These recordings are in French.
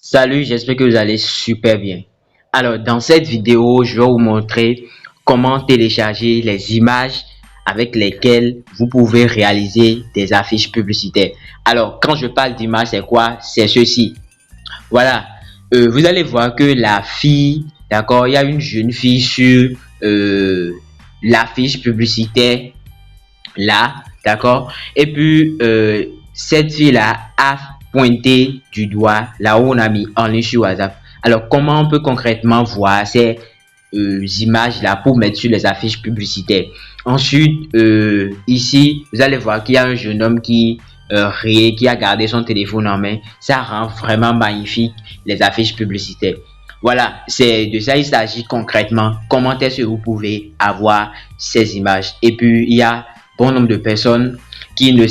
Salut, j'espère que vous allez super bien. Alors, dans cette vidéo, je vais vous montrer comment télécharger les images avec lesquelles vous pouvez réaliser des affiches publicitaires. Alors, quand je parle d'images, c'est quoi? C'est ceci. Voilà. Vous allez voir que la fille, d'accord, il y a une jeune fille sur l'affiche publicitaire là, d'accord? Et puis, cette fille-là a pointé du doigt là où on a mis en ligne sur WhatsApp. Alors, comment on peut concrètement voir ces images-là pour mettre sur les affiches publicitaires? Ensuite, ici, vous allez voir qu'il y a un jeune homme qui a gardé son téléphone en main. Ça rend vraiment magnifique les affiches publicitaires. Voilà, c'est de ça il s'agit concrètement. Comment est-ce que vous pouvez avoir ces images? Et puis, il y a bon nombre de personnes qui ne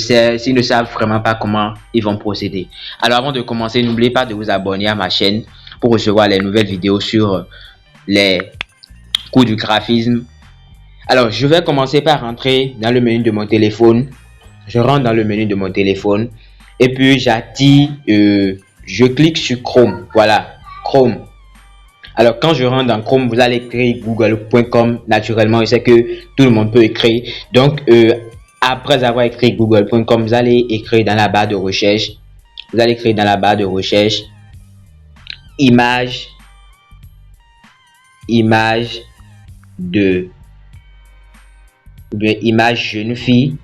savent vraiment pas comment ils vont procéder. Alors avant de commencer, n'oubliez pas de vous abonner à ma chaîne pour recevoir les nouvelles vidéos sur les cours du graphisme. Alors je vais commencer par rentrer dans le menu de mon téléphone. Je rentre dans le menu de mon téléphone et puis j'attire, je clique sur Chrome. Voilà, Chrome. Alors, quand je rentre dans Chrome, vous allez écrire google.com. Naturellement, je sais que tout le monde peut écrire. Donc, après avoir écrit google.com, vous allez écrire dans la barre de recherche. Vous allez écrire dans la barre de recherche image de image jeune fille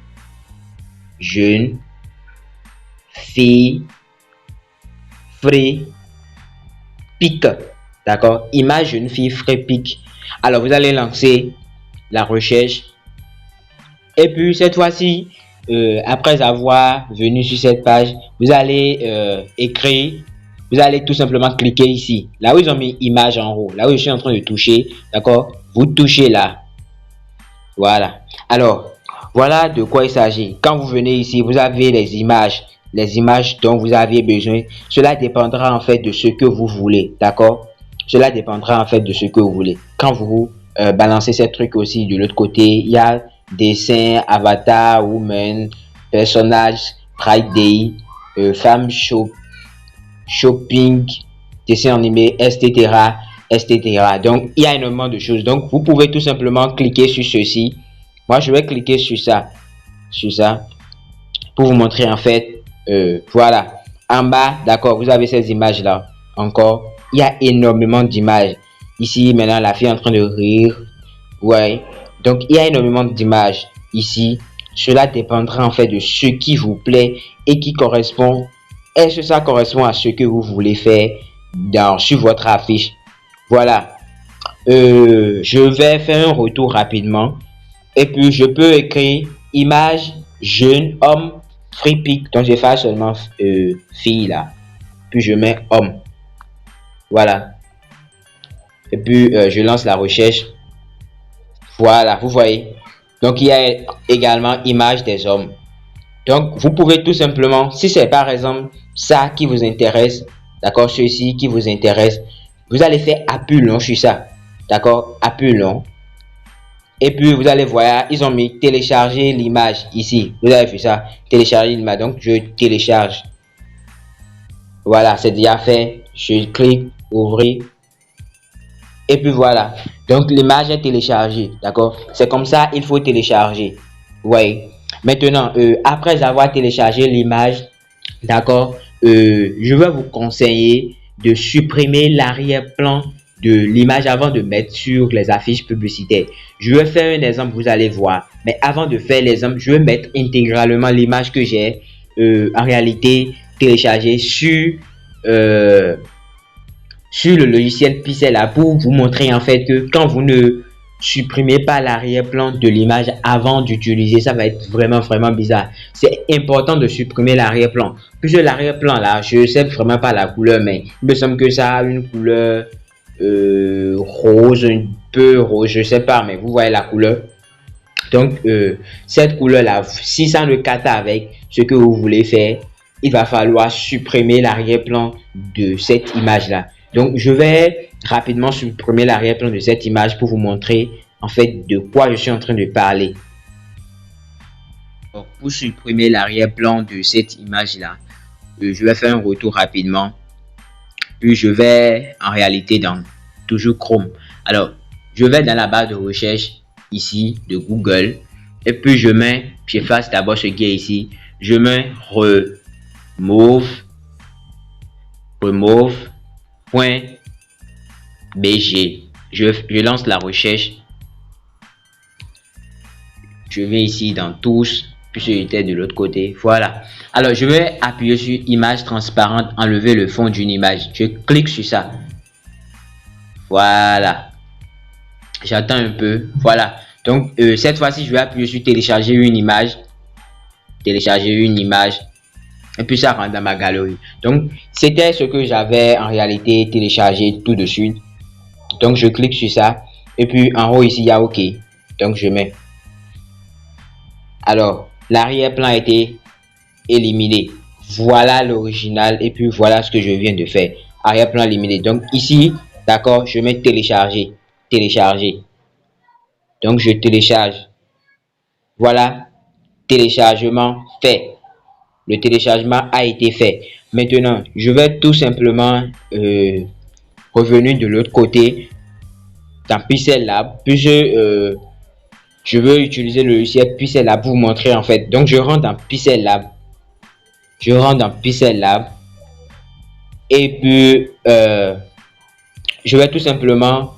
free pic. D'accord, image jeune fille free pic. Alors vous allez lancer la recherche et puis cette fois-ci, après avoir venu sur cette page, vous allez écrire, vous allez tout simplement cliquer ici, là où ils ont mis image en haut, là où je suis en train de toucher, d'accord, vous touchez là, voilà. Alors voilà de quoi il s'agit. Quand vous venez ici, vous avez les images dont vous avez besoin. Cela dépendra en fait de ce que vous voulez, d'accord. Cela dépendra en fait de ce que vous voulez. Quand vous balancez ces trucs aussi de l'autre côté, il y a dessin, avatar, woman, personnage, Pride Day, femme shopping, dessin animé, etc., etc. Donc, il y a énormément de choses. Donc, vous pouvez tout simplement cliquer sur ceci. Moi, je vais cliquer sur ça, pour vous montrer en fait, voilà. En bas, d'accord, vous avez ces images-là. Encore, il y a énormément d'images. Ici, maintenant, la fille est en train de rire. Ouais. Donc, il y a énormément d'images ici. Cela dépendra en fait de ce qui vous plaît et qui correspond. Est-ce que ça correspond à ce que vous voulez faire sur votre affiche? Voilà. Je vais faire un retour rapidement. Et puis, je peux écrire image jeune homme free pic. Donc, je vais faire seulement fille là. Puis, je mets homme. Voilà. Et puis, je lance la recherche. Voilà, vous voyez. Donc, il y a également image des hommes. Donc, vous pouvez tout simplement, si c'est par exemple ça qui vous intéresse, d'accord, ceci qui vous intéresse, vous allez faire appui long sur ça, d'accord, appui long. Et puis, vous allez voir, ils ont mis télécharger l'image ici. Vous avez fait ça, télécharger l'image. Donc, je télécharge. Voilà, c'est déjà fait. Je clique, ouvrir. Et puis voilà. Donc, l'image est téléchargée. D'accord? C'est comme ça, il faut télécharger. Oui. Maintenant, après avoir téléchargé l'image, d'accord, je vais vous conseiller de supprimer l'arrière-plan de l'image avant de mettre sur les affiches publicitaires. Je vais faire un exemple, vous allez voir. Mais avant de faire l'exemple, je vais mettre intégralement l'image que j'ai en réalité téléchargée sur le logiciel Pixel pour vous montrer en fait que quand vous ne supprimez pas l'arrière-plan de l'image avant d'utiliser, ça va être vraiment bizarre. C'est important de supprimer l'arrière-plan. Puisque l'arrière-plan là, je ne sais vraiment pas la couleur, mais il me semble que ça a une couleur rose, un peu rose, je sais pas, mais vous voyez la couleur. Donc cette couleur là, si ça ne cadre avec ce que vous voulez faire, il va falloir supprimer l'arrière-plan de cette image là. Donc je vais rapidement supprimer l'arrière-plan de cette image pour vous montrer en fait de quoi je suis en train de parler. Donc, pour supprimer l'arrière-plan de cette image là, je vais faire un retour rapidement. puis je vais en réalité dans toujours Chrome. Alors, je vais dans la barre de recherche ici de Google et puis j'efface d'abord ce qui est ici. Je mets remove.bg. Je lance la recherche. Je vais ici dans tous, puisque j'étais de l'autre côté. Voilà. Alors, je vais appuyer sur image transparente, enlever le fond d'une image. Je clique sur ça. Voilà. J'attends un peu. Voilà. Donc, cette fois-ci, je vais appuyer sur télécharger une image. Télécharger une image. Et puis, ça rentre dans ma galerie. Donc, c'était ce que j'avais en réalité téléchargé tout de suite. Donc, je clique sur ça. Et puis, en haut, ici, il y a OK. Donc, je mets. Alors, l'arrière-plan a été éliminé. Voilà l'original. Et puis, voilà ce que je viens de faire. Arrière-plan éliminé. Donc, ici, d'accord, je mets télécharger. Télécharger. Donc, je télécharge. Voilà. Téléchargement fait. Le téléchargement a été fait. Maintenant, je vais tout simplement revenir de l'autre côté dans Pixel Lab. Puis je veux utiliser le logiciel Pixel Lab pour vous montrer en fait. Donc, je rentre dans Pixel Lab. Je rentre dans Pixel Lab. Et puis, je vais tout simplement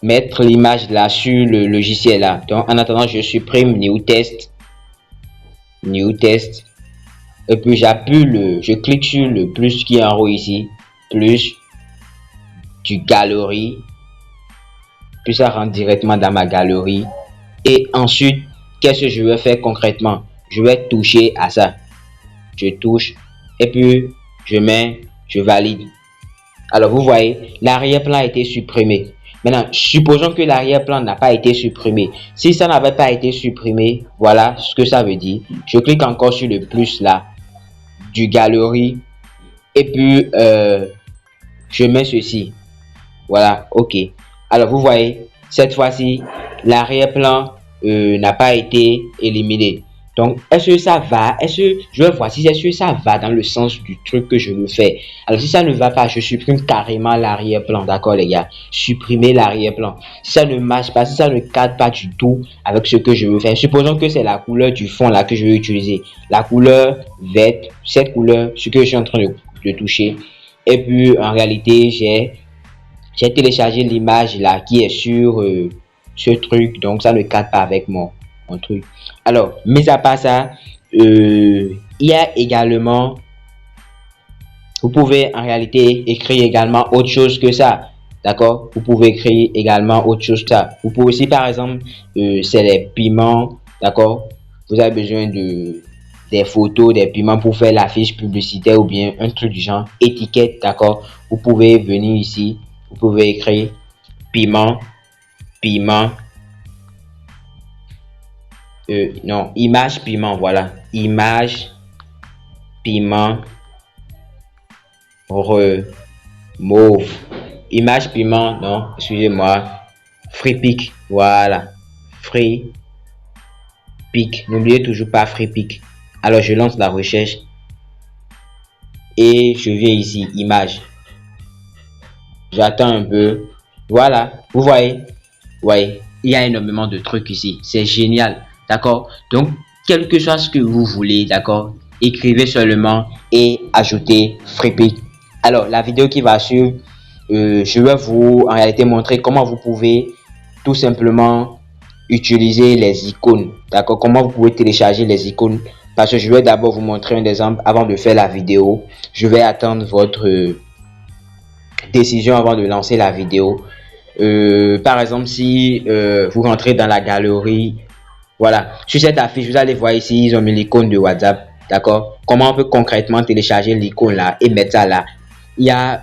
mettre l'image là sur le logiciel là. Donc, en attendant, je supprime New Test. New Test. Et puis, je clique sur le plus qui est en haut ici. Plus du galerie. Puis, ça rentre directement dans ma galerie. Et ensuite, qu'est-ce que je vais faire concrètement? Je vais toucher à ça. Je touche. Et puis, je valide. Alors, vous voyez, l'arrière-plan a été supprimé. Maintenant, supposons que l'arrière-plan n'a pas été supprimé. Si ça n'avait pas été supprimé, voilà ce que ça veut dire. Je clique encore sur le plus là, du galerie. Et puis, je mets ceci. Voilà, OK. Alors, vous voyez, cette fois-ci, l'arrière-plan n'a pas été éliminé. Donc, est-ce que ça va? Je vais voir si ça va dans le sens du truc que je veux faire. Alors, si ça ne va pas, je supprime carrément l'arrière-plan. D'accord, les gars? Supprimer l'arrière-plan. Si ça ne marche pas, si ça ne cadre pas du tout avec ce que je veux faire. Supposons que c'est la couleur du fond là que je vais utiliser. La couleur verte, cette couleur, ce que je suis en train de toucher. Et puis, en réalité, j'ai téléchargé l'image là qui est sur ce truc. Donc, ça ne cadre pas avec mon truc. Alors, mis à part ça, il y a également, vous pouvez en réalité écrire également autre chose que ça. D'accord? Vous pouvez écrire également autre chose que ça. Vous pouvez aussi, par exemple, c'est les piments. D'accord? Vous avez besoin des photos, des piments pour faire l'affiche publicitaire ou bien un truc du genre étiquette. D'accord? Vous pouvez venir ici. Vous pouvez écrire piment. Non, image piment, voilà. Image piment remove. Image piment, non, excusez-moi. Free pick, voilà. Free pick. N'oubliez toujours pas free pick. Alors, je lance la recherche. Et je viens ici, image. J'attends un peu. Voilà, vous voyez. Ouais, il y a énormément de trucs ici. C'est génial. D'accord? Donc, quel que soit ce que vous voulez, d'accord? Écrivez seulement et ajoutez FreePic. Alors, la vidéo qui va suivre, je vais vous en réalité montrer comment vous pouvez tout simplement utiliser les icônes. D'accord? Comment vous pouvez télécharger les icônes. Parce que je vais d'abord vous montrer un exemple avant de faire la vidéo. Je vais attendre votre décision avant de lancer la vidéo. Par exemple, si vous rentrez dans la galerie, voilà, sur cette affiche, vous allez voir ici, ils ont mis l'icône de WhatsApp, d'accord? Comment on peut concrètement télécharger l'icône là et mettre ça là? Il y a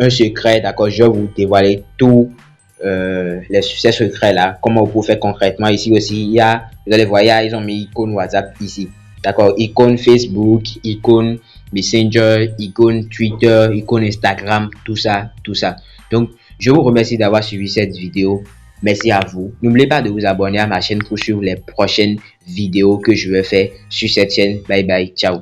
un secret, d'accord? Je vais vous dévoiler tous ces secrets là. Comment vous pouvez faire concrètement? Ici aussi, il y a, vous allez voir, ils ont mis icône WhatsApp ici, d'accord? Icône Facebook, icône Messenger, icône Twitter, icône Instagram, tout ça, tout ça. Donc, je vous remercie d'avoir suivi cette vidéo. Merci à vous. N'oubliez pas de vous abonner à ma chaîne pour suivre les prochaines vidéos que je vais faire sur cette chaîne. Bye bye. Ciao.